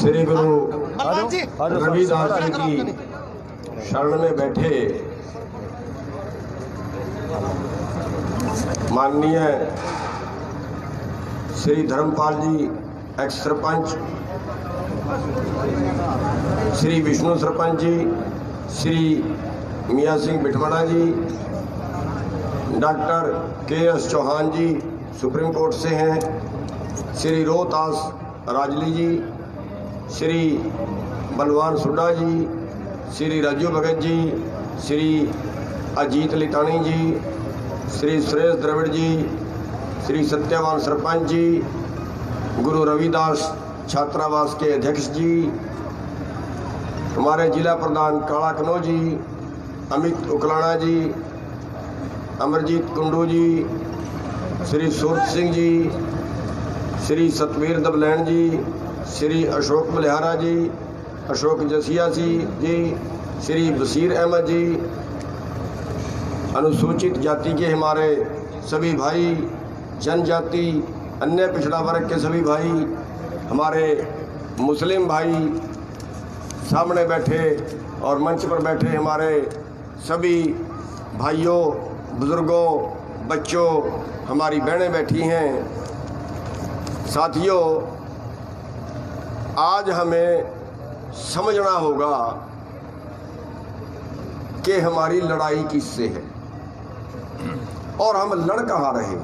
श्री गुरु रविदास जी की शरण में बैठे माननीय श्री धर्मपाल जी एक्स सरपंच, श्री विष्णु सरपंच जी, श्री मियाँ सिंह बिठवाड़ा जी, डॉक्टर के.एस. चौहान जी सुप्रीम कोर्ट से हैं, श्री रोहतास राजली जी, श्री बलवान सुड्डा जी, श्री राजू भगत जी, श्री अजीत लितानी जी, श्री सुरेश द्रविड़ जी, श्री सत्यवान सरपंच जी, गुरु रविदास छात्रावास के अध्यक्ष जी, हमारे जिला प्रधान काला कनौ जी, अमित उकलाना जी, अमरजीत कुंडू जी, श्री सूरत सिंह जी, श्री सतवीर दबलैन जी, श्री अशोक बलिहारा जी, अशोक जसिया जी, श्री बशीर अहमद जी, अनुसूचित जाति के हमारे सभी भाई, जनजाति अन्य पिछड़ा वर्ग के सभी भाई, हमारे मुस्लिम भाई सामने बैठे और मंच पर बैठे हमारे सभी भाइयों, बुजुर्गों, बच्चों, हमारी बहनें बैठी हैं। साथियों, आज हमें समझना होगा कि हमारी लड़ाई किससे है और हम लड़ कहाँ रहे।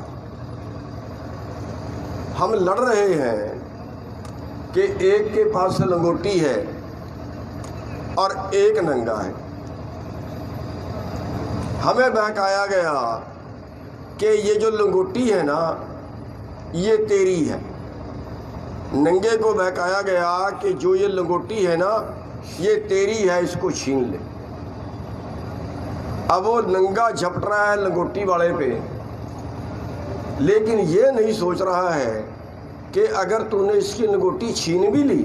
हम लड़ रहे हैं कि एक के पास लंगोटी है और एक नंगा है। हमें बहकाया गया कि ये जो लंगोटी है ना, ये तेरी है। नंगे को बहकाया गया कि जो ये लंगोटी है ना, ये तेरी है, इसको छीन ले। अब वो नंगा झपट रहा है लंगोटी वाले पे, लेकिन ये नहीं सोच रहा है कि अगर तूने इसकी लंगोटी छीन भी ली,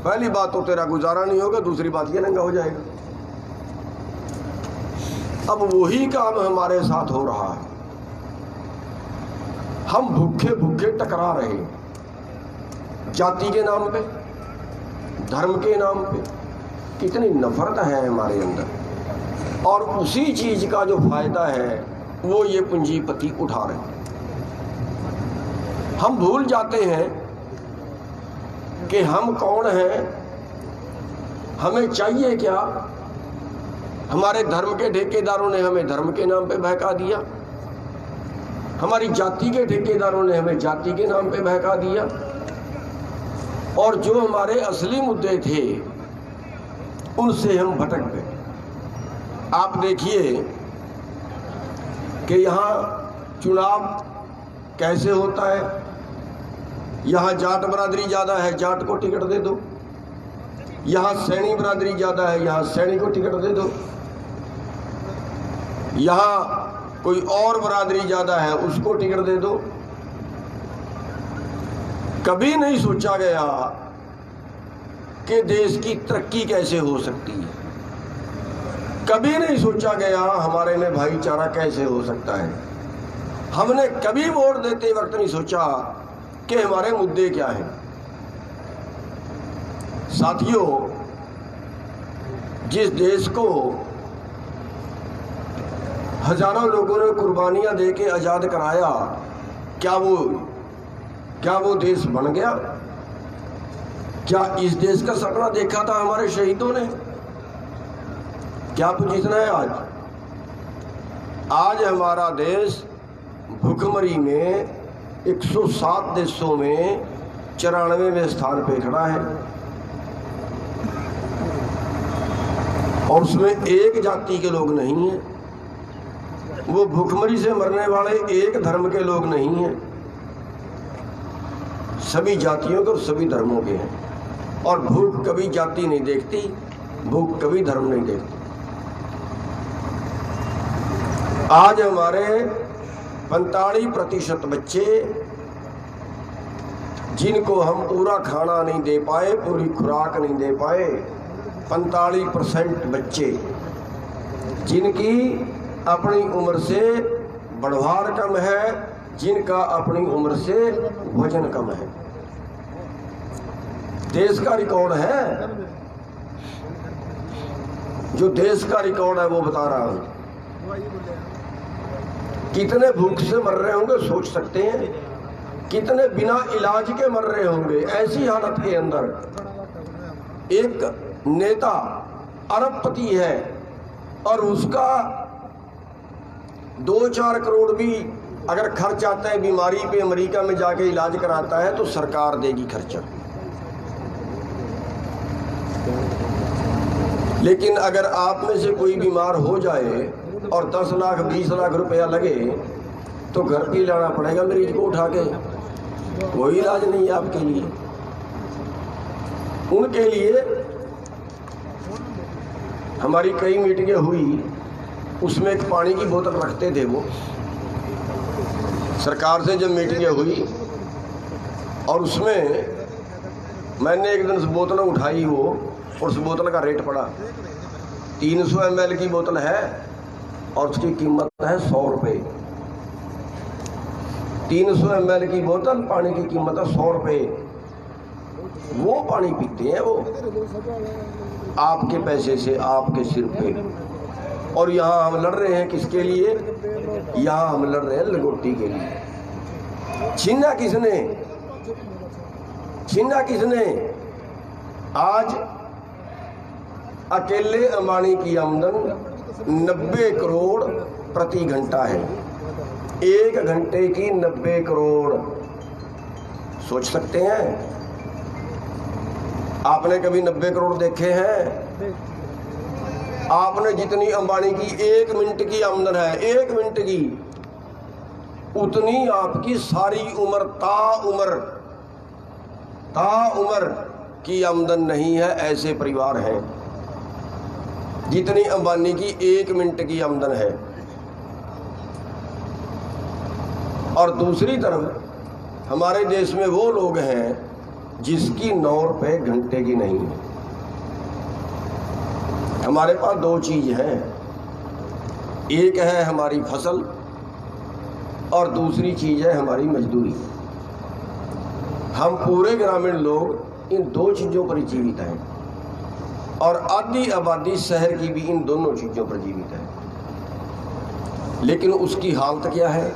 पहली बात तो तेरा गुजारा नहीं होगा, दूसरी बात ये नंगा हो जाएगा। अब वही काम हमारे साथ हो रहा है। हम भूखे भूखे टकरा रहे, जाति के नाम पे, धर्म के नाम पे। कितनी नफरत है हमारे अंदर, और उसी चीज का जो फायदा है वो ये पूंजीपति उठा रहे हैं। हम भूल जाते हैं कि हम कौन हैं, हमें चाहिए क्या। हमारे धर्म के ठेकेदारों ने हमें धर्म के नाम पे बहका दिया, हमारी जाति के ठेकेदारों ने हमें जाति के नाम पे बहका दिया, और जो हमारे असली मुद्दे थे उनसे हम भटक गए। आप देखिए कि यहाँ चुनाव कैसे होता है। यहाँ जाट बरादरी ज़्यादा है, जाट को टिकट दे दो। यहाँ सैनी बरादरी ज़्यादा है, यहाँ सैनी को टिकट दे दो। यहाँ कोई और बरादरी ज़्यादा है, उसको टिकट दे दो। कभी नहीं सोचा गया कि देश की तरक्की कैसे हो सकती है। कभी नहीं सोचा गया हमारे में भाईचारा कैसे हो सकता है। हमने कभी वोट देते वक्त नहीं सोचा कि हमारे मुद्दे क्या हैं। साथियों, जिस देश को हजारों लोगों ने कुर्बानियां दे के आजाद कराया, क्या वो देश बन गया? क्या इस देश का सपना देखा था हमारे शहीदों ने? क्या पोजीशन है आज? आज हमारा देश भुखमरी में 107 देशों में 94वें स्थान पे खड़ा है, और उसमें एक जाति के लोग नहीं हैं। वो भुखमरी से मरने वाले एक धर्म के लोग नहीं हैं, सभी जातियों के और सभी धर्मों के हैं। और भूख कभी जाति नहीं देखती, भूख कभी धर्म नहीं देखती। आज हमारे 45% बच्चे, जिनको हम पूरा खाना नहीं दे पाए, पूरी खुराक नहीं दे पाए, 45% बच्चे जिनकी अपनी उम्र से बढ़वार कम है, जिनका अपनी उम्र से वजन कम है, देश का रिकॉर्ड है, जो देश का रिकॉर्ड है वो बता रहा हूं। कितने भूख से मर रहे होंगे सोच सकते हैं, कितने बिना इलाज के मर रहे होंगे। ऐसी हालत के अंदर एक नेता अरबपति है और उसका 2-4 करोड़ भी अगर खर्च आता है बीमारी पे, अमेरिका में जाके इलाज कराता है तो सरकार देगी खर्चा। लेकिन अगर आप में से कोई बीमार हो जाए और 10 लाख 20 लाख रुपया लगे तो घर पे लाना पड़ेगा मरीज को उठा के, कोई इलाज नहीं है आपके लिए। उनके लिए हमारी कई मीटिंगें हुई, उसमें एक पानी की बोतल रखते थे वो। सरकार से जब मीटिंगें हुई और उसमें मैंने एक दिन उस बोतल उठाई वो, और उस बोतल का रेट पड़ा 300 ml की बोतल है और उसकी कीमत है 100 रुपये। 300 ml की बोतल, पानी की कीमत है 100 रुपये। वो पानी पीते हैं वो आपके पैसे से, आपके सिर पे। और यहाँ हम लड़ रहे हैं किसके लिए? यहाँ हम लड़ रहे हैं लंगोटी के लिए। छीना किसने? छीना किसने? आज अकेले अंबानी की आमदन 90 करोड़ प्रति घंटा है। 1 घंटे की 90 करोड़, सोच सकते हैं? आपने कभी 90 करोड़ देखे हैं? आपने जितनी अंबानी की 1 मिनट की आमदन है, 1 मिनट की, उतनी आपकी सारी उम्र ताउम्र की आमदन नहीं है। ऐसे परिवार हैं जितनी अंबानी की 1 मिनट की आमदन है। और दूसरी तरफ हमारे देश में वो लोग हैं जिसकी 9 रुपये घंटे की नहीं है। हमारे पास 2 चीज हैं, एक है हमारी फसल और दूसरी चीज है हमारी मजदूरी। हम पूरे ग्रामीण लोग इन 2 चीजों पर जीवित हैं और आधी आबादी शहर की भी इन दोनों चीजों पर जीवित है। लेकिन उसकी हालत क्या है?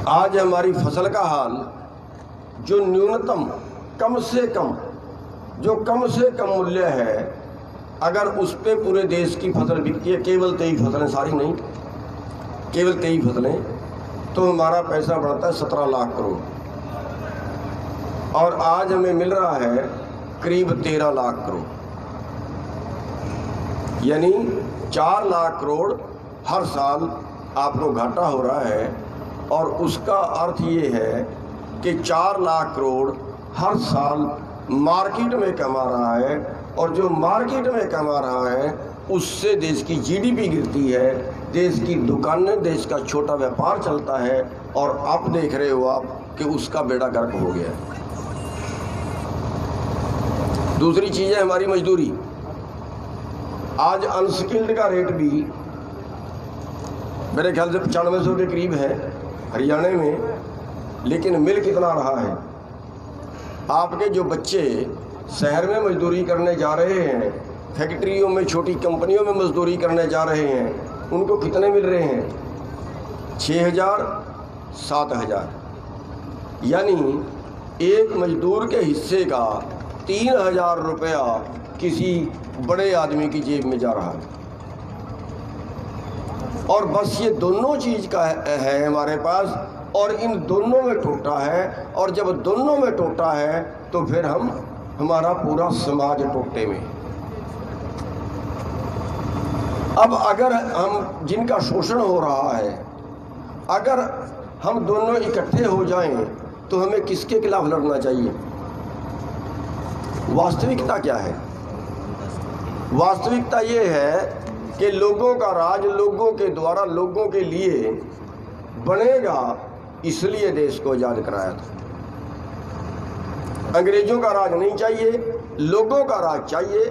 आज हमारी फसल का हाल, जो न्यूनतम कम से कम मूल्य है, अगर उस पे पूरे देश की फसल बिकती है, केवल 23 फसलें, सारी नहीं, केवल 23 फसलें, तो हमारा पैसा बढ़ता है 17 लाख करोड़। और आज हमें मिल रहा है करीब 13 लाख करोड़, यानी 4 लाख करोड़ हर साल आपको घाटा हो रहा है। और उसका अर्थ ये है कि 4 लाख करोड़ हर साल मार्केट में कमा रहा है, और जो मार्केट में कमा रहा है उससे देश की जीडीपी गिरती है, देश की दुकानें, देश का छोटा व्यापार चलता है, और आप देख रहे हो आप कि उसका बेड़ा गर्क हो गया है। दूसरी चीज है हमारी मजदूरी। आज अनस्किल्ड का रेट भी मेरे ख्याल से 9500 के करीब है हरियाणा में, लेकिन मिल कितना रहा है? आपके जो बच्चे शहर में मजदूरी करने जा रहे हैं, फैक्ट्रियों में, छोटी कंपनियों में मजदूरी करने जा रहे हैं, उनको कितने मिल रहे हैं? 6000, 7000, यानी एक मजदूर के हिस्से का 3000 रुपया किसी बड़े आदमी की जेब में जा रहा है। और बस ये दोनों चीज का है हमारे पास, और इन दोनों में टूटा है। और जब दोनों में टूटा है तो फिर हमारा पूरा समाज टूटे में। अब अगर हम, जिनका शोषण हो रहा है, अगर हम दोनों इकट्ठे हो जाएं तो हमें किसके खिलाफ लड़ना चाहिए? वास्तविकता क्या है? वास्तविकता ये है कि लोगों का राज लोगों के द्वारा, लोगों के लिए बनेगा, इसलिए देश को आजाद कराया था। अंग्रेजों का राज नहीं चाहिए, लोगों का राज चाहिए,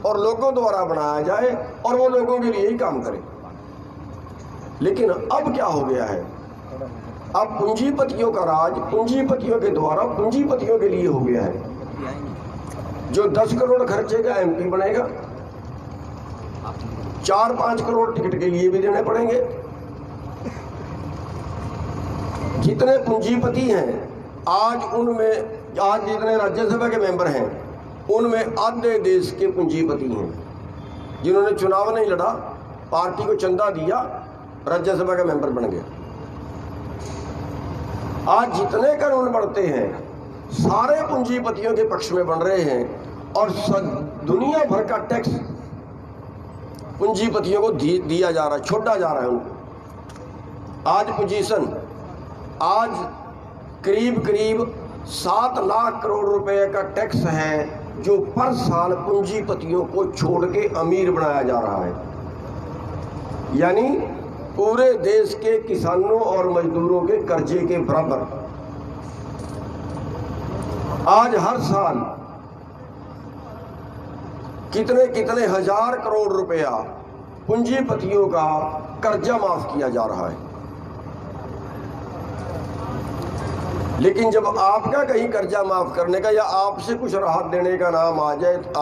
और लोगों द्वारा बनाया जाए और वो लोगों के लिए ही काम करे। लेकिन अब क्या हो गया है? अब पूंजीपतियों का राज पूंजीपतियों के द्वारा पूंजीपतियों के लिए हो गया है। जो 10 करोड़ खर्चे का एमपी बनेगा 4-5 करोड़ टिकट के लिए भी देने पड़ेंगे। जितने पूंजीपति हैं आज जितने राज्यसभा के मेंबर हैं उनमें आधे देश के पूंजीपति हैं जिन्होंने चुनाव नहीं लड़ा, पार्टी को चंदा दिया, राज्यसभा का मेंबर बन गया। आज जितने कानून बढ़ते हैं सारे पूंजीपतियों के पक्ष में बन रहे हैं और दुनिया भर का टैक्स पूंजीपतियों को दिया जा रहा है, छोड़ा जा रहा है उनको। आज करीब 7 लाख करोड़ रुपए का टैक्स है जो पर साल पूंजीपतियों को छोड़ के अमीर बनाया जा रहा है। यानी पूरे देश के किसानों और मजदूरों के कर्जे के बराबर। आज हर साल कितने हजार करोड़ रुपया पूंजीपतियों का कर्जा माफ किया जा रहा है। लेकिन जब आपका कहीं कर्जा माफ करने का या आपसे कुछ राहत देने का नाम आ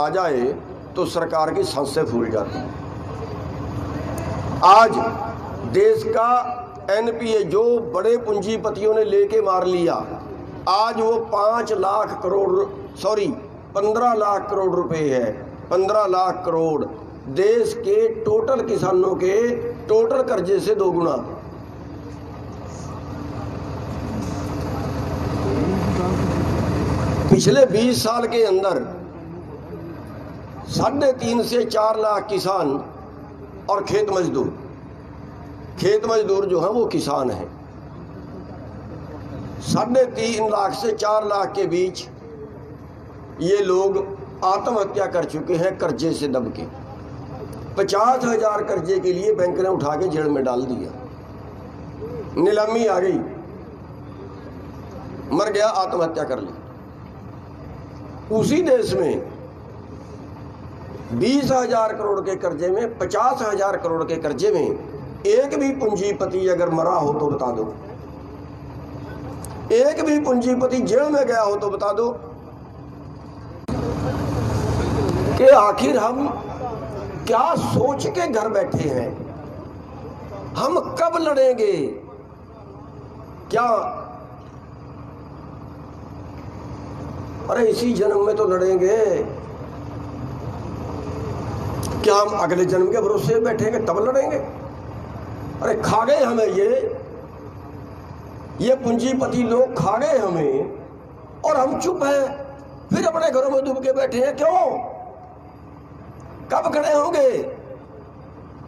जाए तो सरकार की सांसें फूल जाती है। आज देश का एनपीए जो बड़े पूंजीपतियों ने लेके मार लिया, आज वो 15 लाख करोड़ रुपए है। 15 लाख करोड़ देश के टोटल किसानों के टोटल कर्जे से 2 गुना। पिछले 20 साल के अंदर 3.5 से 4 लाख किसान और खेत मजदूर जो है वो किसान है। 3.5 लाख से 4 लाख के बीच ये लोग आत्महत्या कर चुके हैं कर्जे से दब के। 50,000 कर्जे के लिए बैंक ने उठा के जेल में डाल दिया, नीलामी आ गई, मर गया, आत्महत्या कर ली। उसी देश में 20,000 करोड़ के कर्जे में 50,000 करोड़ के कर्जे में एक भी पूंजीपति अगर मरा हो तो बता दो, एक भी पूंजीपति जेल में गया हो तो बता दो कि आखिर हम क्या सोच के घर बैठे हैं। हम कब लड़ेंगे? क्या अरे इसी जन्म में तो लड़ेंगे, क्या हम अगले जन्म के भरोसे बैठेंगे तब लड़ेंगे? अरे खा गए हमें ये पूंजीपति लोग खा गए हमें और हम चुप हैं, फिर अपने घरों में डूब के बैठे हैं। क्यों? कब खड़े होंगे?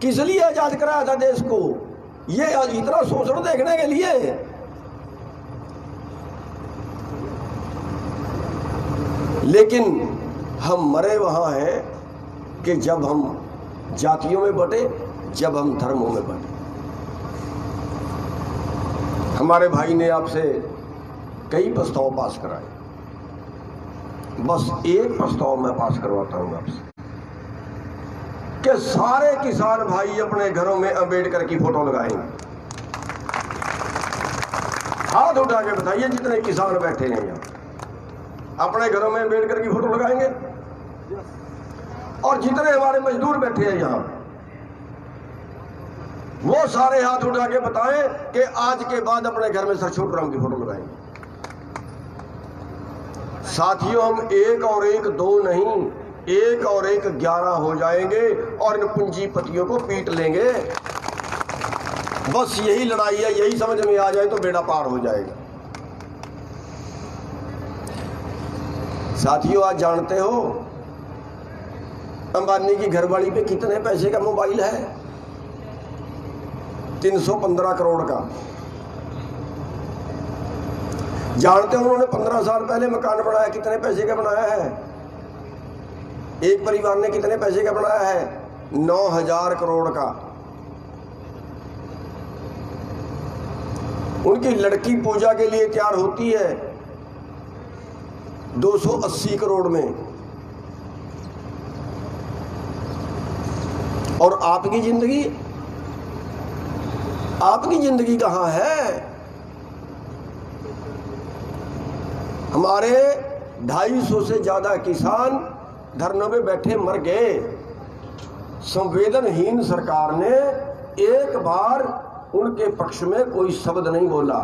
किस लिए आजाद कराया था देश को? ये इतना शोषण देखने के लिए? लेकिन हम मरे वहां हैं कि जब हम जातियों में बटे, जब हम धर्मों में बटे। हमारे भाई ने आपसे कई प्रस्ताव पास कराए, बस एक प्रस्ताव मैं पास करवाता हूं आपसे कि सारे किसान भाई अपने घरों में अंबेडकर की फोटो लगाएंगे। हाथ उठा के बताइए जितने किसान बैठे हैं यहाँ, अपने घरों में अंबेडकर की फोटो लगाएंगे। और जितने हमारे मजदूर बैठे हैं यहाँ, वो सारे हाथ उठा के बताएं कि आज के बाद अपने घर में सर छोटूराम की फोटो लगाएंगे। साथियों, हम 1 और 1 2 नहीं, 1 और 1 11 हो जाएंगे और इन पूंजीपतियों को पीट लेंगे। बस यही लड़ाई है, यही समझ में आ जाए तो बेड़ा पार हो जाएगा। साथियों, आज जानते हो अंबानी की घरवाली पे कितने पैसे का मोबाइल है? 315 करोड़ का। जानते हो उन्होंने 15 साल पहले मकान बनाया, कितने पैसे का बनाया है? एक परिवार ने कितने पैसे का बनाया है? 9,000 करोड़ का। उनकी लड़की पूजा के लिए तैयार होती है 280 करोड़ में। और आपकी जिंदगी कहां है? हमारे 250 से ज़्यादा किसान धरनों में बैठे मर गए। संवेदनहीन सरकार ने एक बार उनके पक्ष में कोई शब्द नहीं बोला।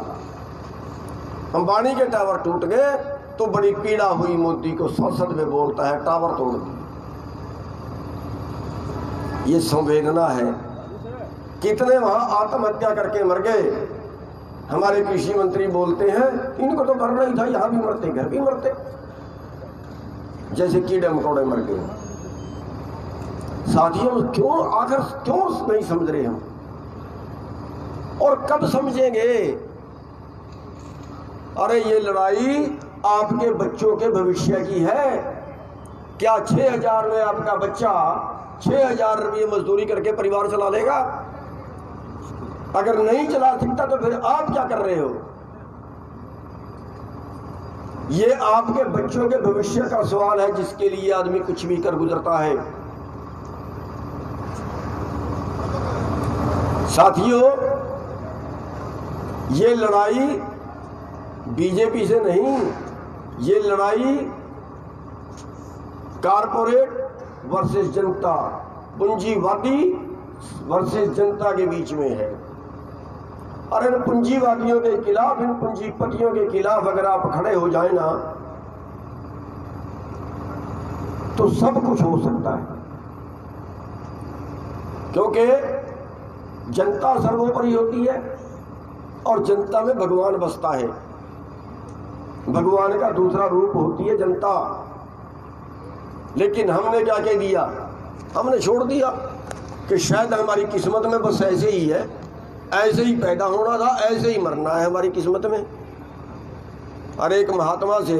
अंबानी के टावर टूट गए तो बड़ी पीड़ा हुई मोदी को, संसद में बोलता है टावर तोड़ दिए। ये संवेदना है। कितने वहां आत्महत्या करके मर गए। हमारे कृषि मंत्री बोलते हैं इनको तो मरना ही था, यहां भी मरते घर भी मरते, जैसे कीड़े मकोड़े मर गए। साथियों क्यों आखिर क्यों नहीं समझ रहे हम, और कब समझेंगे? अरे ये लड़ाई आपके बच्चों के भविष्य की है। क्या 6,000 में आपका बच्चा 6,000 रुपये मजदूरी करके परिवार चला लेगा? अगर नहीं चला सकता तो फिर आप क्या कर रहे हो? ये आपके बच्चों के भविष्य का सवाल है, जिसके लिए आदमी कुछ भी कर गुजरता है। साथियों, ये लड़ाई बीजेपी से नहीं, ये लड़ाई कारपोरेट वर्सेस जनता, पूंजीवादी वर्सेस जनता के बीच में है। और इन पूंजीवादियों के खिलाफ, इन पूंजीपतियों के खिलाफ अगर आप खड़े हो जाए ना, तो सब कुछ हो सकता है। क्योंकि जनता सर्वोपरि होती है और जनता में भगवान बसता है। भगवान का दूसरा रूप होती है जनता। लेकिन हमने क्या कह दिया? हमने छोड़ दिया कि शायद हमारी किस्मत में बस ऐसे ही है, ऐसे ही पैदा होना था, ऐसे ही मरना है हमारी किस्मत में। और एक महात्मा से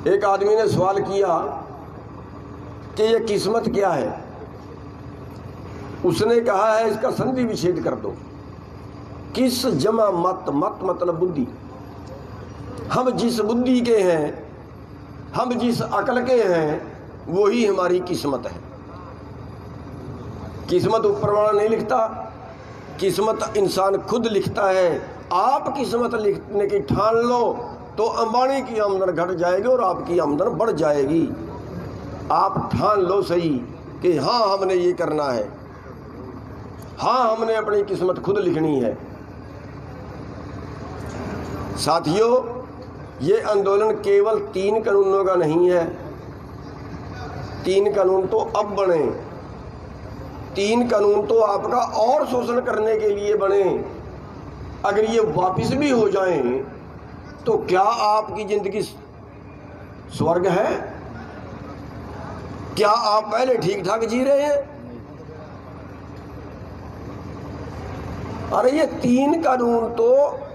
एक आदमी ने सवाल किया कि ये किस्मत क्या है? उसने कहा है इसका संधि विच्छेद कर दो। किस जमा मत, मत मतलब बुद्धि। हम जिस बुद्धि के हैं, हम जिस अकल के हैं, वही हमारी किस्मत है। किस्मत ऊपर वाला नहीं लिखता, किस्मत इंसान खुद लिखता है। आप किस्मत लिखने की ठान लो तो अंबानी की आमदन घट जाएगी और आपकी आमदन बढ़ जाएगी। आप ठान लो सही कि हाँ हमने ये करना है, हाँ हमने अपनी किस्मत खुद लिखनी है। साथियों, ये आंदोलन केवल 3 कानूनों का नहीं है। 3 कानून तो अब बने, 3 कानून तो आपका और शोषण करने के लिए बने। अगर ये वापस भी हो जाएं तो क्या आपकी जिंदगी स्वर्ग है? क्या आप पहले ठीक ठाक जी रहे हैं? अरे ये 3 कानून तो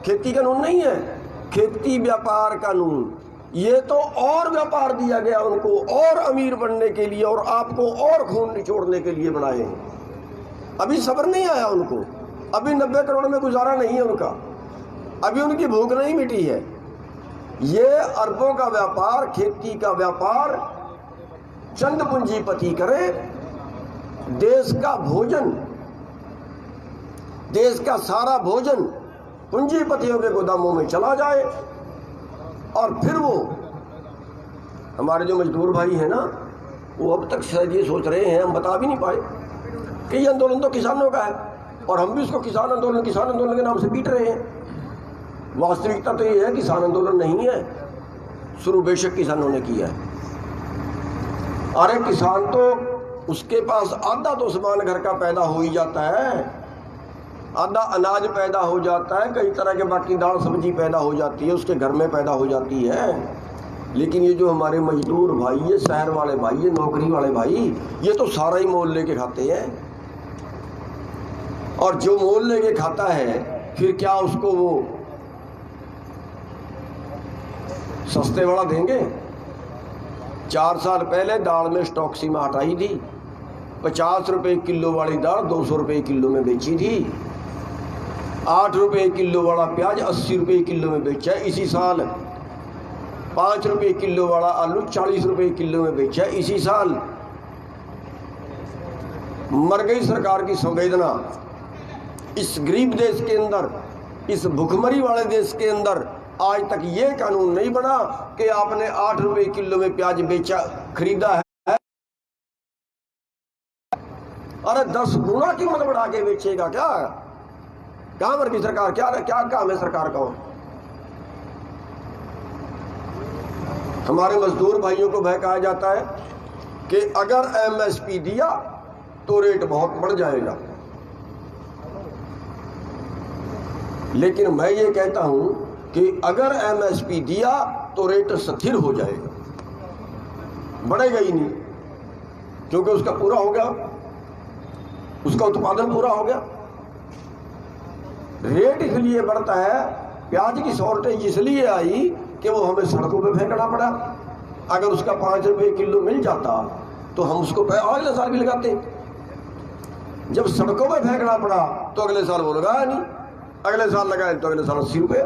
खेती कानून नहीं है, खेती व्यापार कानून। ये तो और व्यापार दिया गया उनको, और अमीर बनने के लिए और आपको और खून निचोड़ने के लिए बनाए हैं। अभी सब्र नहीं आया उनको, अभी 90 करोड़ में गुजारा नहीं है उनका, अभी उनकी भूख नहीं मिटी है। ये अरबों का व्यापार, खेती का व्यापार चंद पूंजीपति करे, देश का भोजन, देश का सारा भोजन पूंजीपतियों के गोदामों में चला जाए। और फिर वो हमारे जो मजदूर भाई हैं ना, वो अब तक शायद ये सोच रहे हैं, हम बता भी नहीं पाए कि ये आंदोलन तो किसानों का है और हम भी इसको किसान आंदोलन के नाम से पीट रहे हैं। वास्तविकता तो ये है किसान आंदोलन नहीं है, शुरू बेशक किसानों ने किया है। अरे किसान तो उसके पास आधा तो सामान घर का पैदा हो ही जाता है, आधा अनाज पैदा हो जाता है, कई तरह के बाकी दाल सब्जी पैदा हो जाती है, उसके घर में पैदा हो जाती है। लेकिन ये जो हमारे मजदूर भाई, ये शहर वाले भाई, ये नौकरी वाले भाई, ये तो सारा ही मोल लेके खाते हैं। और जो मोल लेके खाता है फिर क्या उसको वो सस्ते वाला देंगे? 4 साल पहले दाल में स्टॉक सीमा हटाई थी, 50 रुपए किलो वाली दाल 200 रुपए किलो में बेची थी। 8 रुपए किलो वाला प्याज 80 रुपए किलो में बेचा है इसी साल। 5 रुपए किलो वाला आलू 40 रुपए किलो में बेचा है इसी साल। मर गई सरकार की संवेदना। इस गरीब देश के अंदर, इस भुखमरी वाले देश के अंदर आज तक ये कानून नहीं बना कि आपने 8 रुपए किलो में प्याज बेचा खरीदा है, अरे 10 गुना कीमत बढ़ा के बेचेगा क्या? कहां पर की सरकार? क्या काम है सरकार का? हमारे मजदूर भाइयों को बहकाया जाता है कि अगर एमएसपी दिया तो रेट बहुत बढ़ जाएगा, लेकिन मैं ये कहता हूं कि अगर एमएसपी दिया तो रेट स्थिर हो जाएगा, बढ़ेगा ही नहीं, क्योंकि उसका पूरा हो गया, उसका उत्पादन पूरा हो गया। रेट इसलिए बढ़ता है, प्याज की शॉर्टेज इसलिए आई कि वो हमें सड़कों पे फेंकना पड़ा। अगर उसका 5 रुपए किलो मिल जाता तो हम उसको अगले साल भी लगाते। जब सड़कों पे फेंकना पड़ा तो अगले साल वो लगाया नहीं, अगले साल लगाए तो अगले साल 80 रुपए।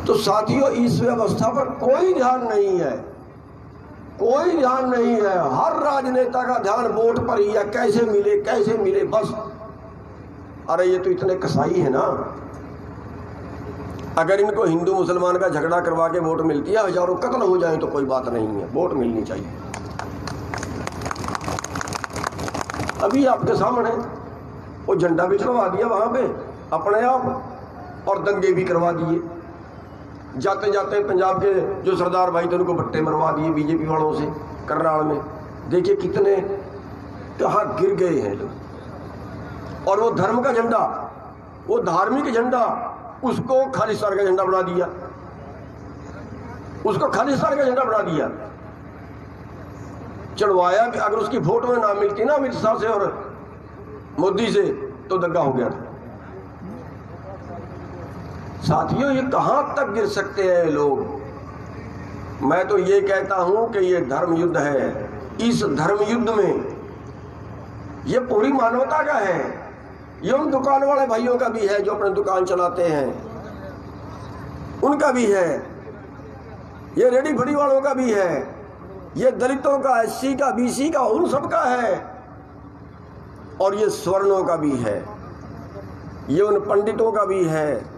तो साथियों, इस व्यवस्था पर कोई ध्यान नहीं है, कोई ध्यान नहीं है। हर राजनेता का ध्यान वोट पर ही है, कैसे मिले बस। अरे ये तो इतने कसाई है ना, अगर इनको हिंदू मुसलमान का झगड़ा करवा के वोट मिलती है, हजारों कत्ल हो जाए तो कोई बात नहीं है, वोट मिलनी चाहिए। अभी आपके सामने वो झंडा भी चढ़वा दिया वहां पे अपने आप, और दंगे भी करवा दिए। जाते जाते पंजाब के जो सरदार भाई थे उनको बट्टे मरवा दिए बीजेपी वालों से करनाल में। देखिए कितने कहाँ गिर गए हैं लोग। और वो धर्म का झंडा, वो धार्मिक झंडा, उसको खालिस्तान का झंडा बना दिया, उसको खालिस्तान का झंडा बना दिया। चढ़वाया भी, अगर उसकी वोट में ना मिलती ना अमित शाह से और मोदी से तो दंगा हो गया था। साथियों, ये कहां तक गिर सकते हैं लोग? मैं तो ये कहता हूं कि ये धर्म युद्ध है। इस धर्म युद्ध में ये पूरी मानवता का है, ये उन दुकान वाले भाइयों का भी है जो अपने दुकान चलाते हैं, उनका भी है, ये रेडी फड़ी वालों का भी है, ये दलितों का, एससी का, बीसी का, उन सब का है, और ये स्वर्णों का भी है, ये उन पंडितों का भी है,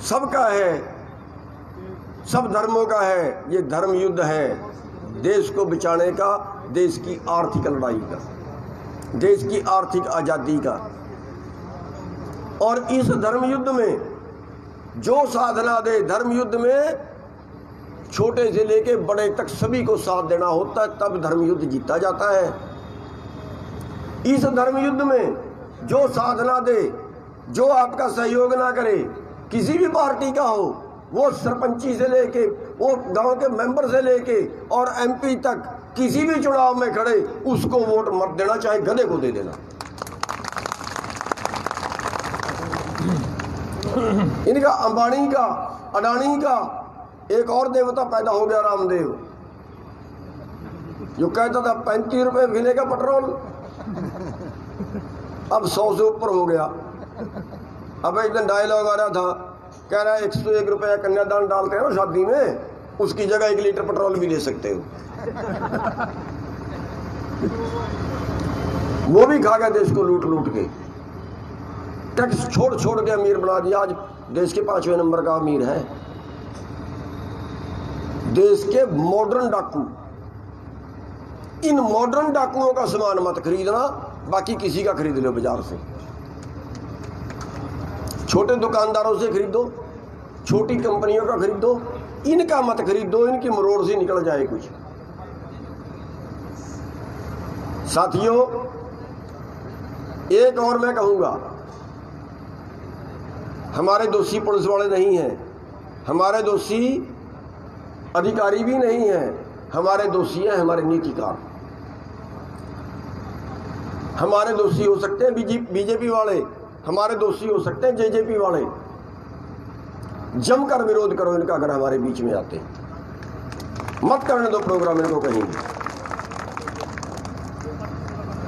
सबका है, सब धर्मों का है। ये धर्म युद्ध है, देश को बचाने का, देश की आर्थिक लड़ाई का, देश की आर्थिक आजादी का। और इस धर्म युद्ध में जो साधना दे, धर्म युद्ध में छोटे से लेके बड़े तक सभी को साथ देना होता है, तब धर्म युद्ध जीता जाता है। इस धर्म युद्ध में जो साधना दे, जो आपका सहयोग ना करे, किसी भी पार्टी का हो, वो सरपंची से लेके, वो गांव के मेंबर से लेके और एमपी तक किसी भी चुनाव में खड़े, उसको वोट मत देना, चाहे गधे को दे देना। इनका अंबानी का, अडानी का एक और देवता पैदा हो गया, रामदेव, जो कहता था 35 रुपए मिलेगा पेट्रोल, अब 100 से ऊपर हो गया। अब एक दिन डायलॉग आ रहा था, कह रहा है 101 रुपया कन्यादान डालते हैं ना शादी में, उसकी जगह 1 लीटर पेट्रोल भी ले सकते हो। वो भी खा गया देश को लूट लूट के, टैक्स छोड़ छोड़ के अमीर बना दिया। आज देश के 5वें नंबर का अमीर है। देश के मॉडर्न डाकू, इन मॉडर्न डाकुओं का सामान मत खरीदना, बाकी किसी का खरीद लो बाजार से, छोटे दुकानदारों से खरीदो, छोटी कंपनियों का खरीदो, इनका मत खरीदो, इनकी मरोड़ से निकल जाए कुछ। साथियों, एक और मैं कहूंगा, हमारे दोषी पुलिस वाले नहीं हैं, हमारे दोषी अधिकारी भी नहीं हैं, हमारे दोषी हैं हमारे नीतिकार। हमारे दोषी हो सकते हैं बीजेपी वाले, हमारे दोषी हो सकते हैं जेजेपी वाले। जमकर विरोध करो इनका अगर हमारे बीच में आते, मत करने दो प्रोग्राम इनको कहीं।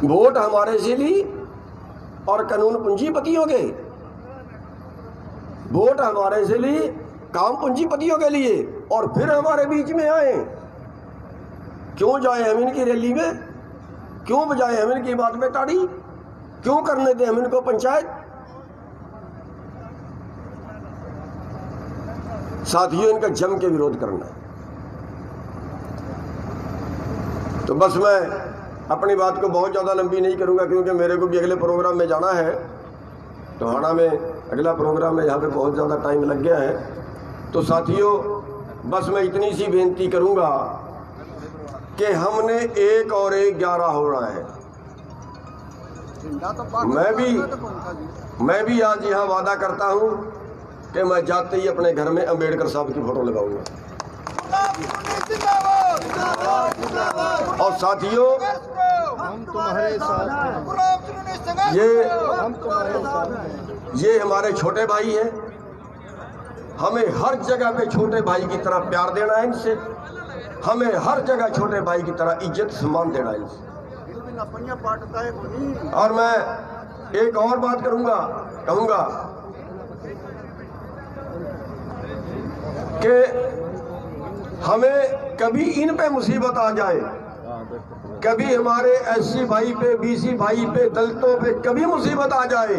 वोट हमारे से ली और कानून पूंजीपतियों के, वोट हमारे से ली काम पूंजीपतियों के लिए, और फिर हमारे बीच में आए। क्यों जाए हम इनकी रैली में? क्यों बजाए हम इनकी बात में ताड़ी? क्यों करने दें हम इनको पंचायत? साथियों, इनका जम के विरोध करना है। तो बस मैं अपनी बात को बहुत ज़्यादा लंबी नहीं करूंगा, क्योंकि मेरे को भी अगले प्रोग्राम में जाना है। टोहाना में अगला प्रोग्राम है, यहाँ पे बहुत ज़्यादा टाइम लग गया है। तो साथियों, बस मैं इतनी सी बेनती करूंगा कि हमने 1 और 1 11 होना है। मैं भी आज यहाँ वादा करता हूँ कि मैं जाते ही अपने घर में अंबेडकर साहब की फोटो लगाऊंगा। और साथियों, हम तुम्हारे साथ हैं। ये हमारे छोटे भाई हैं। हमें हर जगह पे छोटे भाई की तरह प्यार देना है इनसे। हमें हर जगह छोटे भाई की तरह इज्जत सम्मान देना है इनसे। और मैं एक और बात कहूंगा कि हमें कभी इन पे मुसीबत आ जाए, कभी हमारे एससी भाई पे, बीसी भाई पे, दलितों पे कभी मुसीबत आ जाए,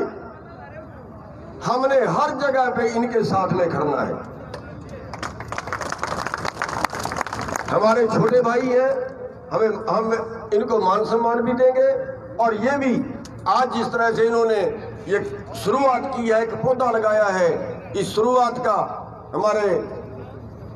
हमने हर जगह पे इनके साथ में खड़ना है। हमारे छोटे भाई हैं, हम इनको मान सम्मान भी देंगे। और ये भी आज जिस तरह से इन्होंने ये शुरुआत की है, एक पौधा लगाया है, इस शुरुआत का हमारे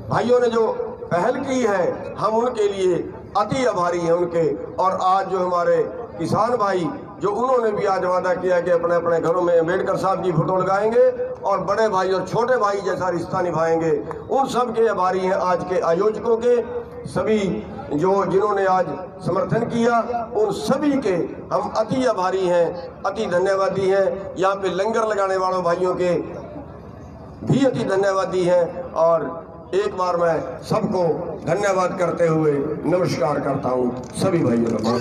भाइयों ने जो पहल की है, हम उनके लिए अति आभारी हैं उनके। और आज जो हमारे किसान भाई, जो उन्होंने भी आज वादा किया कि अपने अपने घरों में अंबेडकर साहब की फोटो लगाएंगे और बड़े भाई और छोटे भाई जैसा रिश्ता निभाएंगे, उन सब के आभारी हैं। आज के आयोजकों के, सभी जिन्होंने आज समर्थन किया, उन सभी के हम अति आभारी हैं, अति धन्यवादी हैं। यहाँ पे लंगर लगाने वालों भाइयों के भी अति धन्यवादी हैं। और एक बार मैं सबको धन्यवाद करते हुए नमस्कार करता हूँ सभी भाइयों का।